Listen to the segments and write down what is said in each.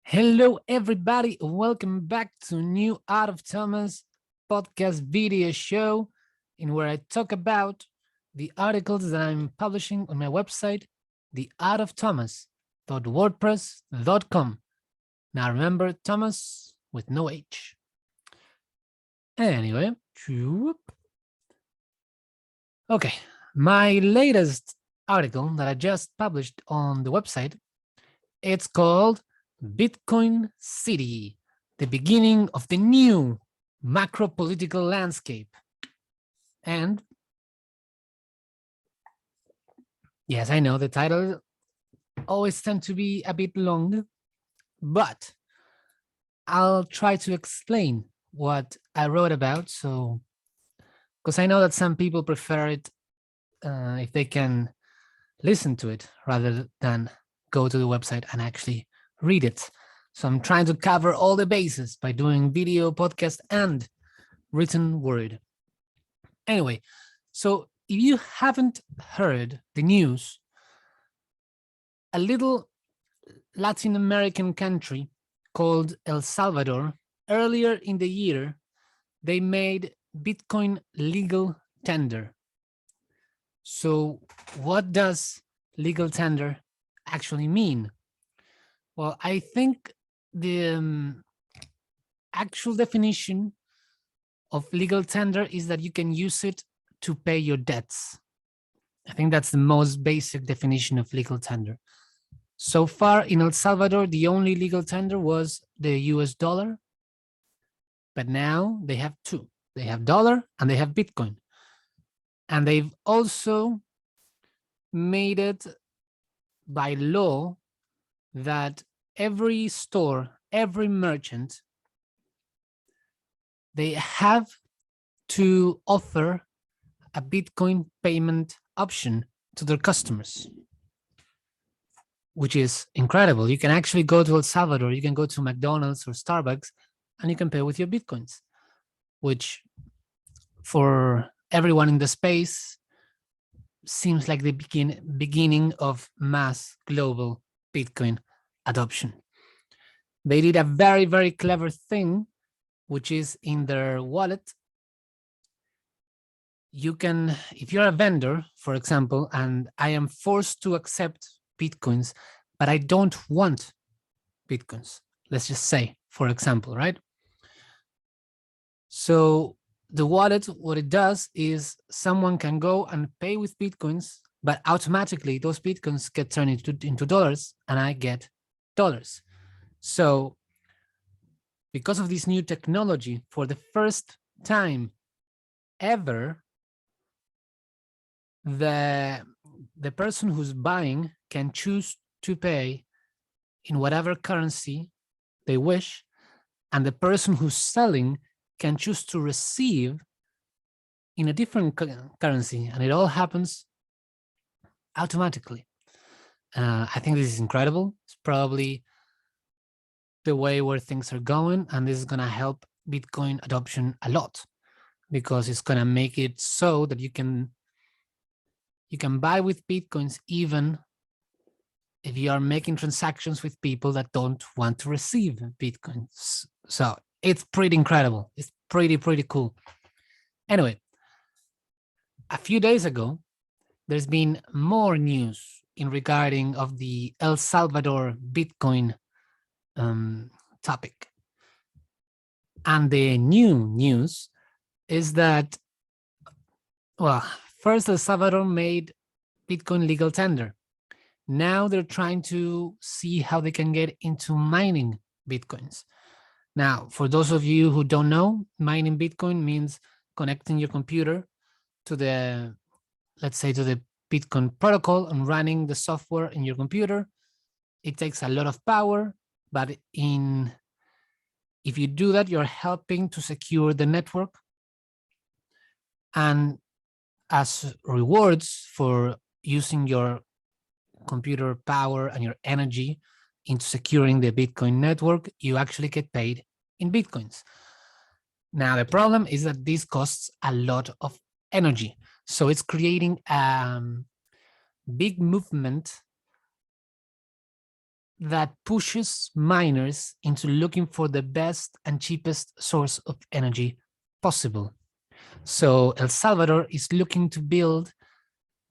Hello, everybody. Welcome back to new Art of Thomas podcast video show, in where I talk about the articles that I'm publishing on my website, theartofthomas.wordpress.com. Now remember, Thomas with no H. Anyway, okay, my latest article that I just published on the website, it's called Bitcoin City, the beginning of the new macro political landscape. And yes, I know the title always tend to be a bit long, but I'll try to explain what I wrote about. So, because I know that some people prefer it if they can listen to it rather than go to the website and actually read it. So I'm trying to cover all the bases by doing video, podcast, and written word. Anyway, so if you haven't heard the news, a little Latin American country called El Salvador, earlier in the year, they made Bitcoin legal tender. So what does legal tender actually mean? Well, I think the actual definition of legal tender is that you can use it to pay your debts. I think that's the most basic definition of legal tender. So far in El Salvador, the only legal tender was the US dollar, but now they have two. They have dollar and they have Bitcoin. And they've also made it by law that every store, every merchant, they have to offer a Bitcoin payment option to their customers, which is incredible. You can actually go to El Salvador, you can go to McDonald's or Starbucks, and you can pay with your Bitcoins, which for everyone in the space seems like the beginning of mass global Bitcoin adoption. They did a very, very clever thing, which is in their wallet. You can, if you're a vendor, for example, and I am forced to accept Bitcoins, but I don't want Bitcoins, let's just say, for example, right? So the wallet, what it does is someone can go and pay with Bitcoins, but automatically those Bitcoins get turned into dollars and I get dollars. So because of this new technology, for the first time ever, the person who's buying can choose to pay in whatever currency they wish, and the person who's selling can choose to receive in a different currency, and it all happens automatically. I think this is incredible. It's probably the way where things are going, and this is going to help Bitcoin adoption a lot, because it's going to make it so that you can buy with Bitcoins even if you are making transactions with people that don't want to receive Bitcoins. So it's pretty incredible. It's pretty cool. Anyway, a few days ago, there's been more news in regarding of the El Salvador Bitcoin topic. And the new news is that, well, first El Salvador made Bitcoin legal tender. Now they're trying to see how they can get into mining Bitcoins. Now, for those of you who don't know, mining Bitcoin means connecting your computer to the, let's say, to the Bitcoin protocol and running the software in your computer. It takes a lot of power, but if you do that, you're helping to secure the network. And as rewards for using your computer power and your energy into securing the Bitcoin network, you actually get paid in Bitcoins. Now, the problem is that this costs a lot of energy. So it's creating a big movement that pushes miners into looking for the best and cheapest source of energy possible. So El Salvador is looking to build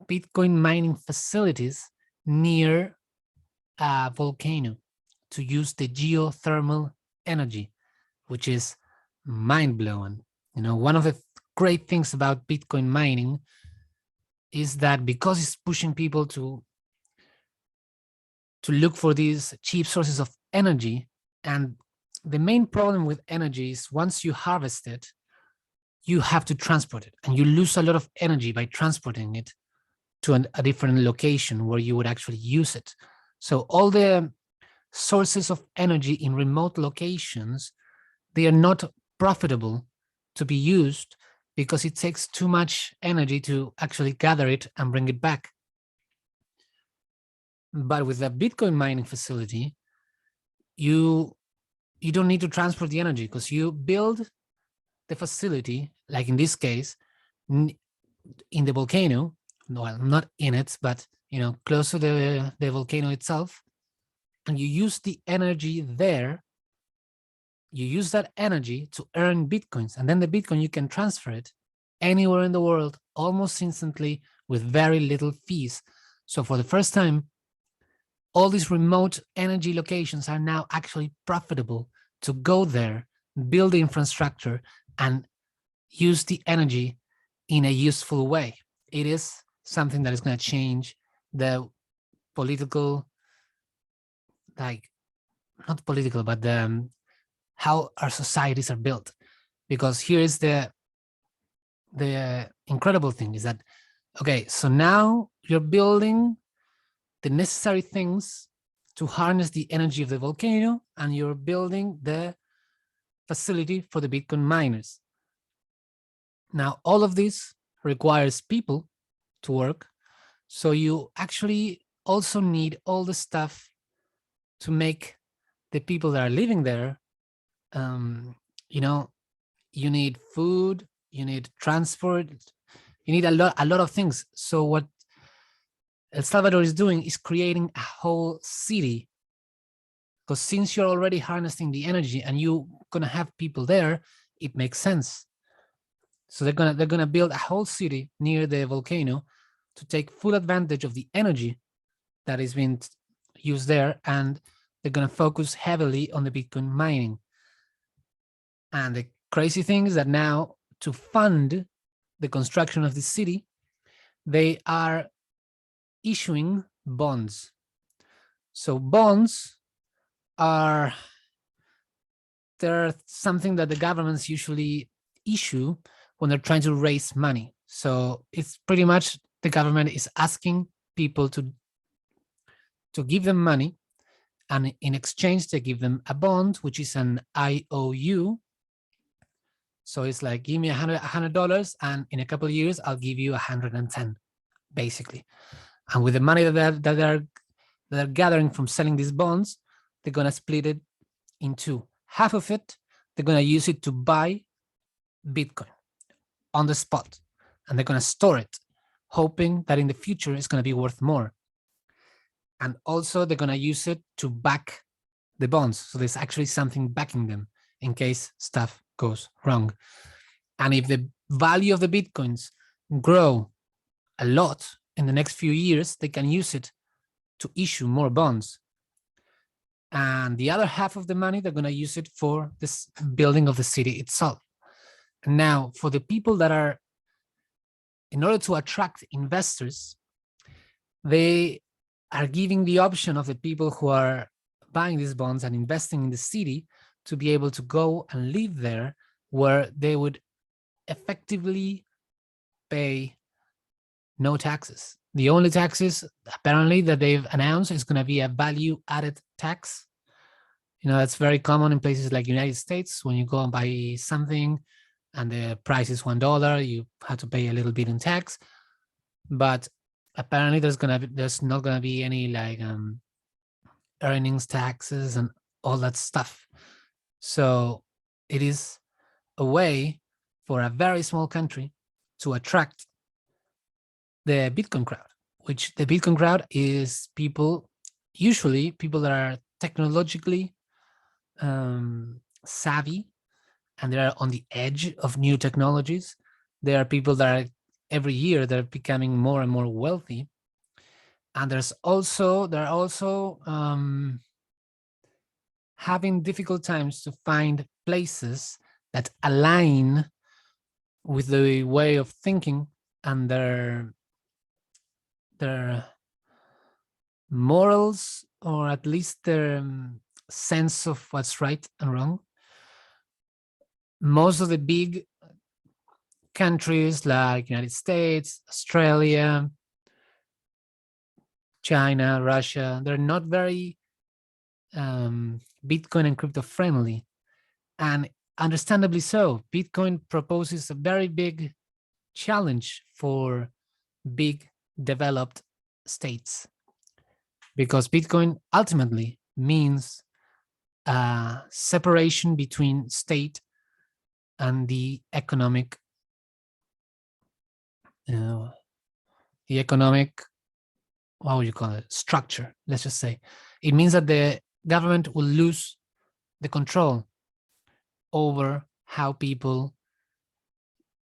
Bitcoin mining facilities near a volcano to use the geothermal energy, which is mind blowing. One of the great things about Bitcoin mining is that because it's pushing people to look for these cheap sources of energy, and the main problem with energy is once you harvest it, you have to transport it, and you lose a lot of energy by transporting it to a different location where you would actually use it. So all the sources of energy in remote locations, they are not profitable to be used because it takes too much energy to actually gather it and bring it back. But with a Bitcoin mining facility, you don't need to transport the energy because you build the facility, like in this case, in the volcano. Well, not in it, but close to the volcano itself, and you use the energy there. You use that energy to earn Bitcoins, and then the Bitcoin, you can transfer it anywhere in the world almost instantly with very little fees. So for the first time, all these remote energy locations are now actually profitable to go there, build the infrastructure, and use the energy in a useful way. It is something that is going to change the political, like, not political, but how our societies are built. Because here is the incredible thing is that, okay, so now you're building the necessary things to harness the energy of the volcano, and you're building the facility for the Bitcoin miners. Now, all of this requires people to work. So you actually also need all the stuff to make the people that are living there, you need food, you need transport, you need a lot of things. So what El Salvador is doing is creating a whole city, because since you're already harnessing the energy and you're gonna have people there, it makes sense. So they're gonna build a whole city near the volcano to take full advantage of the energy that is being used there, and they're gonna focus heavily on the Bitcoin mining. And the crazy thing is that now, to fund the construction of the city, they are issuing bonds. So bonds they're something that the governments usually issue when they're trying to raise money. So it's pretty much the government is asking people to give them money, and in exchange they give them a bond, which is an IOU. So it's like, give me $100, and in a couple of years I'll give you 110, basically. And with the money that they're gathering from selling these bonds, they're gonna split it in two. Half of it, they're gonna use it to buy Bitcoin on the spot, and they're gonna store it, hoping that in the future it's gonna be worth more. And also they're gonna use it to back the bonds. So there's actually something backing them in case stuff goes wrong. And if the value of the Bitcoins grow a lot in the next few years, they can use it to issue more bonds. And the other half of the money, they're going to use it for this building of the city itself. And now, for the people that are, in order to attract investors, they are giving the option of the people who are buying these bonds and investing in the city to be able to go and live there, where they would effectively pay no taxes. The only taxes apparently that they've announced is going to be a value added tax. That's very common in places like United States. When you go and buy something and the price is $1, you have to pay a little bit in tax. But apparently there's not gonna be any like earnings taxes and all that stuff. So it is a way for a very small country to attract the Bitcoin crowd, which the Bitcoin crowd is people usually people that are technologically savvy and they are on the edge of new technologies. There are people that are every year they're becoming more and more wealthy, and there are also having difficult times to find places that align with the way of thinking and their morals, or at least their sense of what's right and wrong. Most of the big countries like United States, Australia, China, Russia, they're not very Bitcoin and crypto friendly. And understandably so. Bitcoin proposes a very big challenge for big developed states, because Bitcoin ultimately means a separation between state and the economic what would you call it, structure, let's just say. It means that the government will lose the control over how people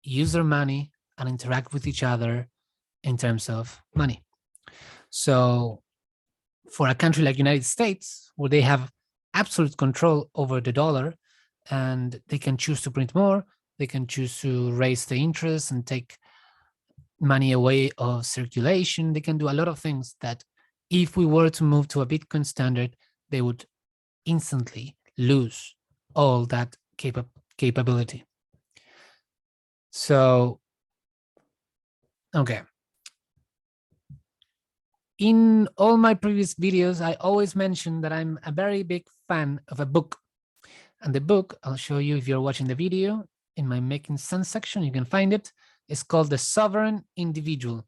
use their money and interact with each other in terms of money. So for a country like United States, where they have absolute control over the dollar and they can choose to print more, they can choose to raise the interest and take money away of circulation. They can do a lot of things that if we were to move to a Bitcoin standard, they would instantly lose all that capability. So, okay. In all my previous videos, I always mention that I'm a very big fan of a book. And the book, I'll show you if you're watching the video, in my Making Sense section, you can find it. It's called The Sovereign Individual.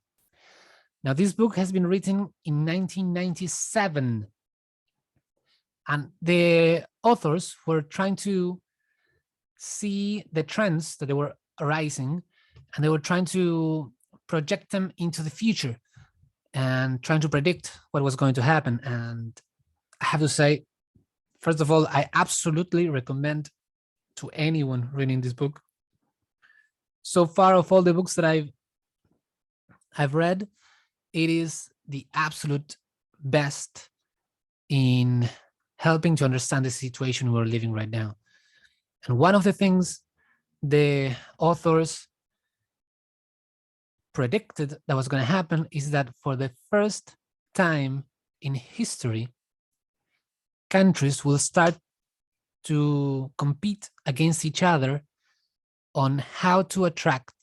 Now, this book has been written in 1997. And the authors were trying to see the trends that they were arising, and they were trying to project them into the future and trying to predict what was going to happen. And I have to say, first of all, I absolutely recommend to anyone reading this book. So far, of all the books that I've read, it is the absolute best in helping to understand the situation we're living right now. And one of the things the authors predicted that was going to happen is that for the first time in history, countries will start to compete against each other on how to attract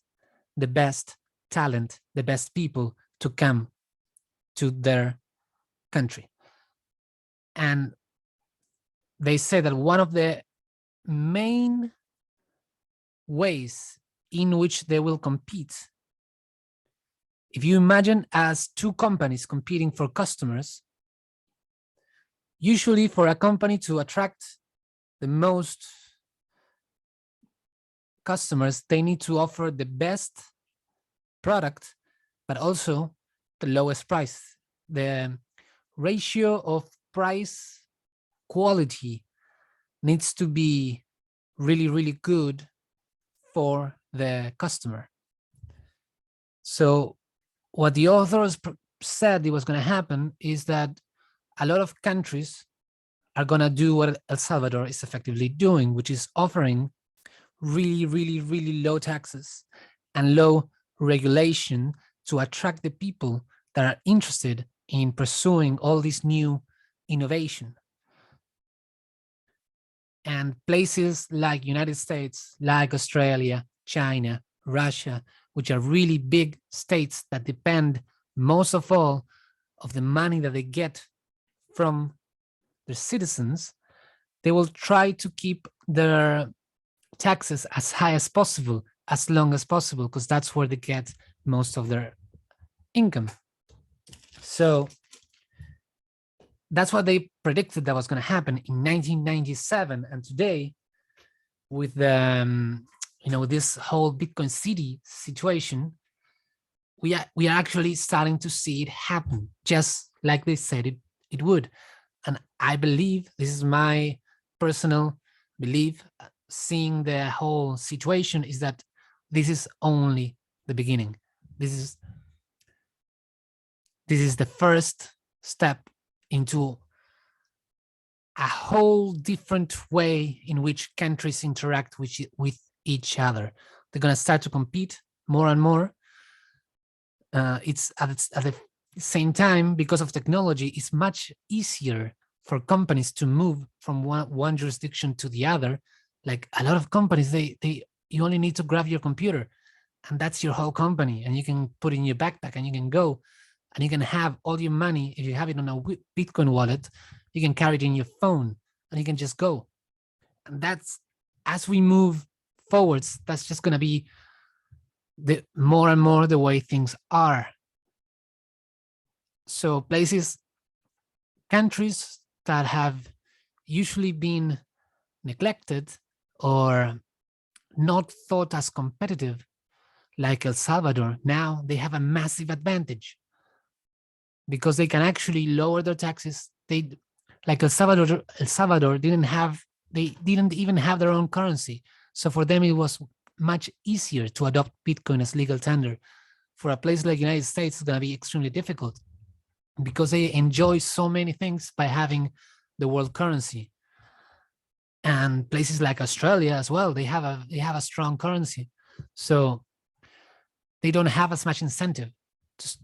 the best talent, the best people to come to their country. And they say that one of the main ways in which they will compete, if you imagine as two companies competing for customers, usually for a company to attract the most customers, they need to offer the best product, but also the lowest price. The ratio of price quality needs to be really, really good for the customer. So what the authors said it was going to happen is that a lot of countries are going to do what El Salvador is effectively doing, which is offering really, really, really low taxes and low regulation to attract the people that are interested in pursuing all this new innovation. And places like United States, like Australia, China, Russia, which are really big states that depend most of all of the money that they get from their citizens, they will try to keep their taxes as high as possible, as long as possible, because that's where they get most of their income. So that's what they predicted that was going to happen in 1997. And today, with this whole Bitcoin City situation, we are actually starting to see it happen, just like they said it it would. And I believe, this is my personal belief, seeing the whole situation, is that this is only the beginning. This is the first step into a whole different way in which countries interact with each other. They're going to start to compete more and more. It's at the same time, because of technology, it's much easier for companies to move from one jurisdiction to the other. Like a lot of companies, you only need to grab your computer, and that's your whole company, and you can put it in your backpack, and you can go, and you can have all your money. If you have it on a Bitcoin wallet, you can carry it in your phone, and you can just go. And that's, as we move forwards, that's just going to be the more and more the way things are. So countries that have usually been neglected or not thought as competitive, like El Salvador, now they have a massive advantage because they can actually lower their taxes. Like El Salvador they didn't even have their own currency. So for them, it was much easier to adopt Bitcoin as legal tender. For a place like United States, it's going to be extremely difficult because they enjoy so many things by having the world currency. And places like Australia as well, they have a strong currency. So they don't have as much incentive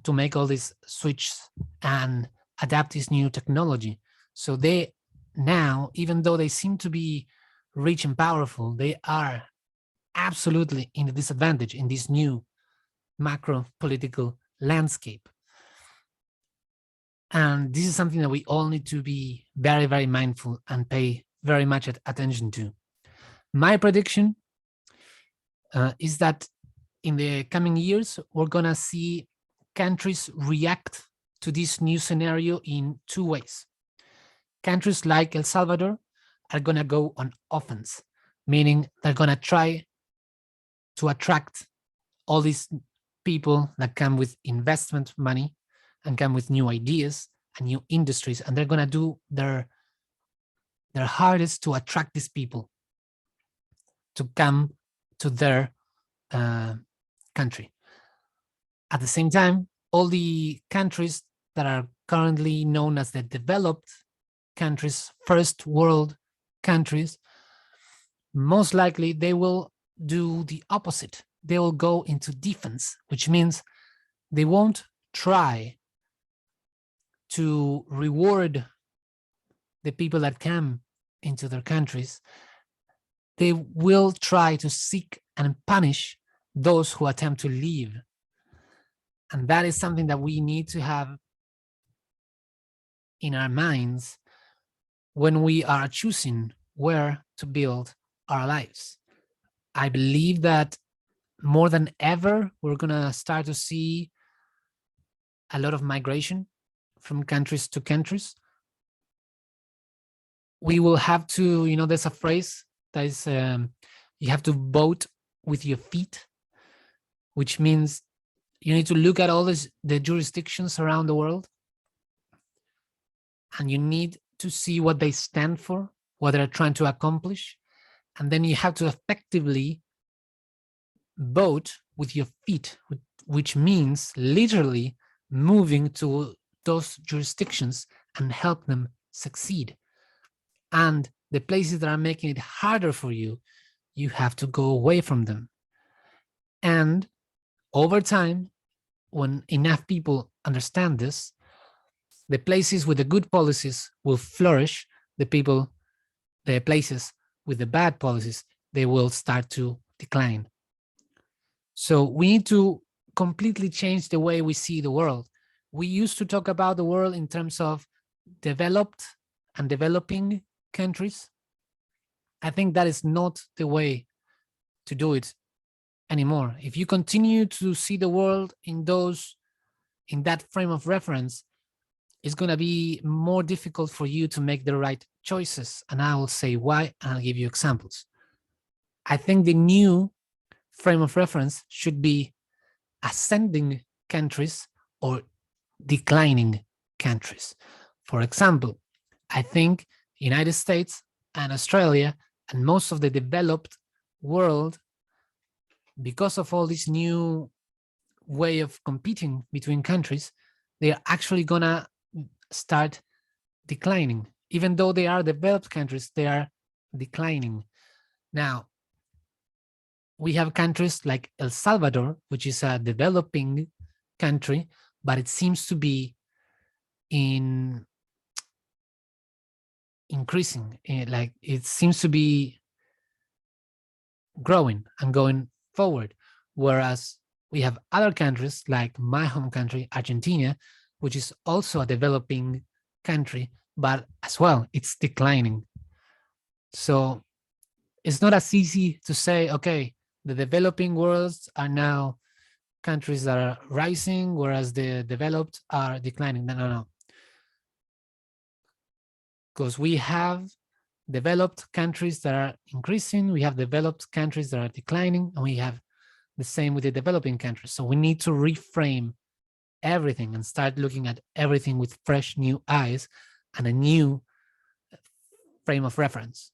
to make all these switches and adapt this new technology. So they now, even though they seem to be rich and powerful, they are absolutely in a disadvantage in this new macro political landscape. And this is something that we all need to be very, very mindful and pay very much attention to. My prediction is that in the coming years, we're going to see countries react to this new scenario in two ways. Countries like El Salvador are going to go on offense, meaning they're going to try to attract all these people that come with investment money and come with new ideas and new industries, and they're going to do their hardest to attract these people to come to their country. At the same time, all the countries that are currently known as the developed countries, first world countries, most likely they will do the opposite. They will go into defense, which means they won't try to reward the people that come into their countries. They will try to seek and punish those who attempt to leave. And that is something that we need to have in our minds when we are choosing where to build our lives. I believe that more than ever, we're going to start to see a lot of migration from countries to countries. We will have to, there's a phrase that is, you have to vote with your feet, which means you need to look at all the jurisdictions around the world, and you need to see what they stand for, what they're trying to accomplish, and then you have to effectively vote with your feet, which means literally moving to those jurisdictions and help them succeed. And the places that are making it harder for you, you have to go away from them. And over time, when enough people understand this, the places with the good policies will flourish. The places with the bad policies, they will start to decline. So we need to completely change the way we see the world. We used to talk about the world in terms of developed and developing countries. I think that is not the way to do it anymore. If you continue to see the world in that frame of reference, it's going to be more difficult for you to make the right choices. And I will say why, and I'll give you examples. I think the new frame of reference should be ascending countries or declining countries. For example, I think United States and Australia and most of the developed world, because of all this new way of competing between countries, they are actually gonna start declining. Even though they are developed countries, they are declining. Now, we have countries like El Salvador, which is a developing country, but it seems to be in increasing. Like it seems to be growing and going forward. Whereas we have other countries like my home country, Argentina, which is also a developing country, but as well, it's declining. So it's not as easy to say, okay, the developing worlds are now countries that are rising, whereas the developed are declining. No, no, no. Because we have developed countries that are increasing, we have developed countries that are declining, and we have the same with the developing countries. So we need to reframe everything and start looking at everything with fresh new eyes and a new frame of reference,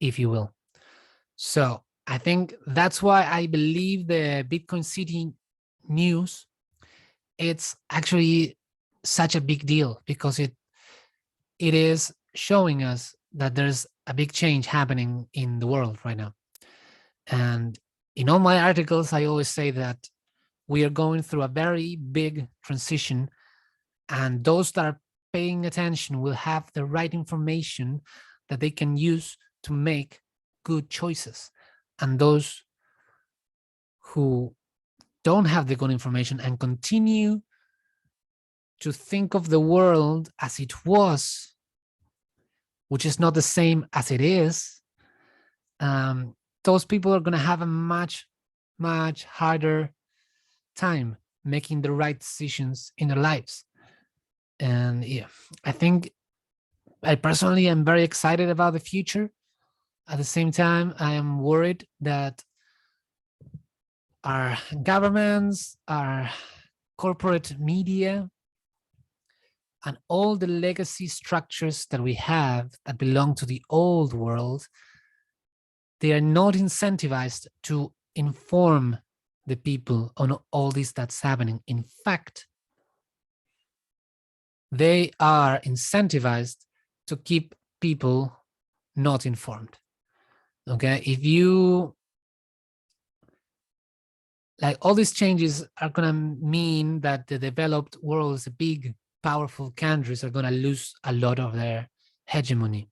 if you will. So I think that's why I believe the Bitcoin City news, it's actually such a big deal, because it is showing us that there's a big change happening in the world right now. And in all my articles, I always say that we are going through a very big transition, and those that are paying attention will have the right information that they can use to make good choices. And those who don't have the good information and continue to think of the world as it was, which is not the same as it is, those people are going to have a much, much harder time making the right decisions in their lives. And yeah, I think I personally am very excited about the future. At the same time, I am worried that our governments, our corporate media, and all the legacy structures that we have that belong to the old world, they are not incentivized to inform the people on all this that's happening. In fact, they are incentivized to keep people not informed. Okay, if you like, all these changes are going to mean that the developed worlds, the big, powerful countries, are going to lose a lot of their hegemony.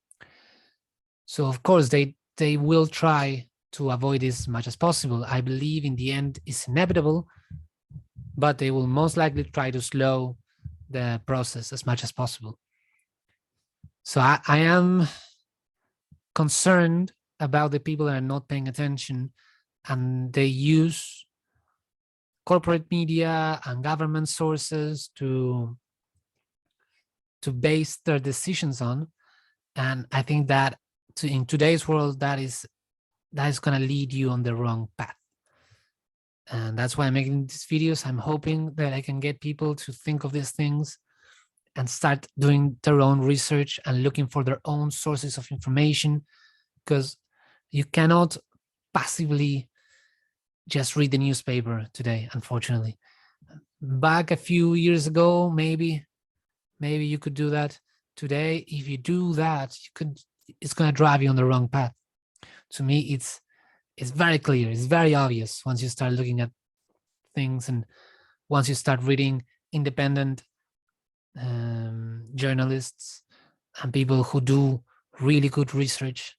So, of course, they will try to avoid this as much as possible. I believe in the end it's inevitable, but they will most likely try to slow the process as much as possible. So I am concerned about the people that are not paying attention, and they use corporate media and government sources to base their decisions on. And I think that in today's world, that is going to lead you on the wrong path. And that's why I'm making these videos. I'm hoping that I can get people to think of these things and start doing their own research and looking for their own sources of information, because you cannot passively just read the newspaper today, unfortunately. Back a few years ago, maybe you could do that. Today, if you do that, it's going to drive you on the wrong path. To me, it's very clear. It's very obvious once you start looking at things, and once you start reading independent journalists and people who do really good research.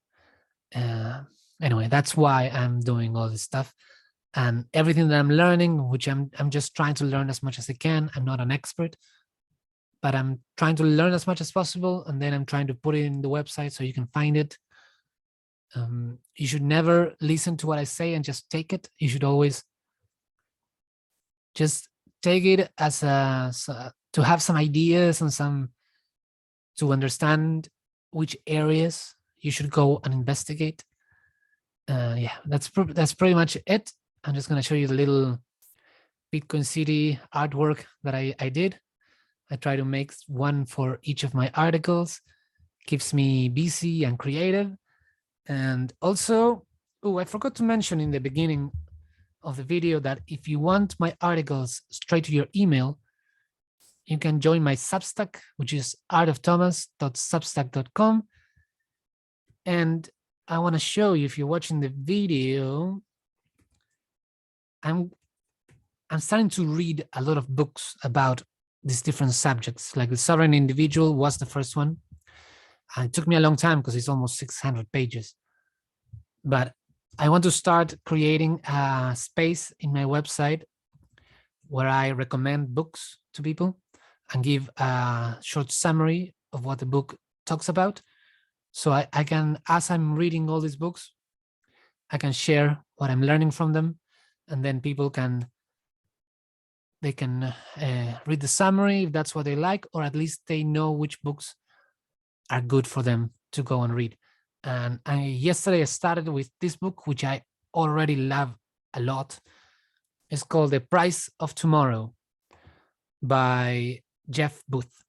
Anyway, that's why I'm doing all this stuff, and everything that I'm learning, which I'm just trying to learn as much as I can. I'm not an expert, but I'm trying to learn as much as possible, and then I'm trying to put it in the website so you can find it. You should never listen to what I say and just take it. You should always just take it as to have some ideas and to understand which areas you should go and investigate. Yeah, that's pretty much it. I'm just going to show you the little Bitcoin City artwork that I did. I try to make one for each of my articles. Keeps me busy and creative. And also, oh, I forgot to mention in the beginning of the video that if you want my articles straight to your email, you can join my Substack, which is artofthomas.substack.com. And I want to show you, if you're watching the video, I'm starting to read a lot of books about these different subjects. Like The Sovereign Individual was the first one. And it took me a long time because it's almost 600 pages. But I want to start creating a space in my website where I recommend books to people and give a short summary of what the book talks about. So I can, as I'm reading all these books, I can share what I'm learning from them, and then people can read the summary if that's what they like, or at least they know which books are good for them to go and read. And yesterday I started with this book, which I already love a lot. It's called The Price of Tomorrow by Jeff Booth.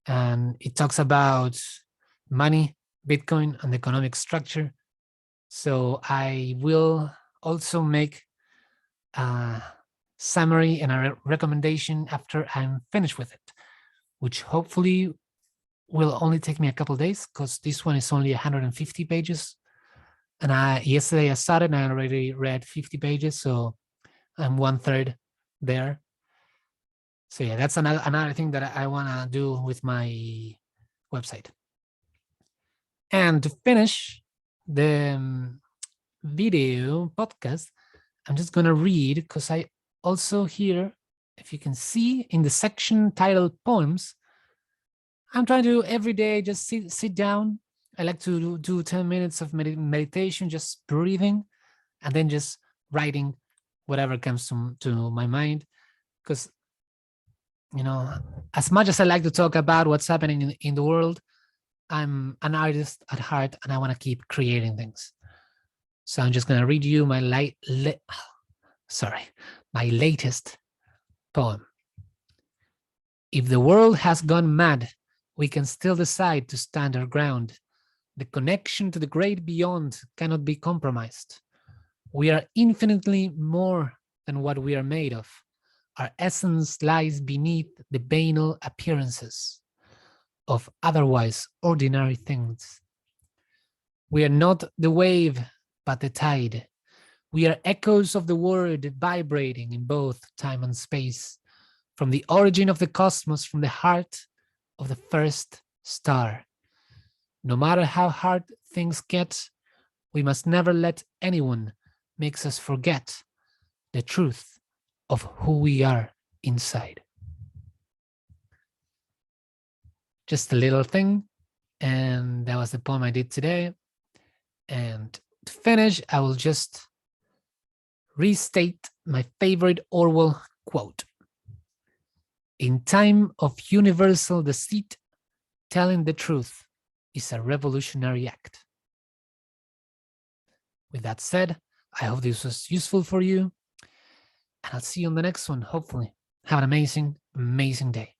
And it talks about money, Bitcoin, and economic structure. So I will also make a summary and a recommendation after I'm finished with it, which hopefully will only take me a couple of days because this one is only 150 pages. And yesterday I started and I already read 50 pages, so I'm 1/3 there. So yeah, that's another thing that I want to do with my website. And to finish the video podcast, I'm just going to read, because I also here, if you can see in the section titled Poems, I'm trying to every day just sit down. I like to do 10 minutes of meditation, just breathing, and then just writing whatever comes to my mind. Because, you know, as much as I like to talk about what's happening in the world, I'm an artist at heart and I want to keep creating things. So I'm just going to read you my latest poem. If the world has gone mad, we can still decide to stand our ground. The connection to the great beyond cannot be compromised. We are infinitely more than what we are made of. Our essence lies beneath the banal appearances of otherwise ordinary things. We are not the wave, but the tide. We are echoes of the word vibrating in both time and space, from the origin of the cosmos, from the heart of the first star. No matter how hard things get, we must never let anyone make us forget the truth of who we are inside. Just a little thing, and that was the poem I did today. And to finish, I will just restate my favorite Orwell quote. In time of universal deceit, telling the truth is a revolutionary act. With that said, I hope this was useful for you, and I'll see you on the next one, hopefully. Have an amazing, amazing day.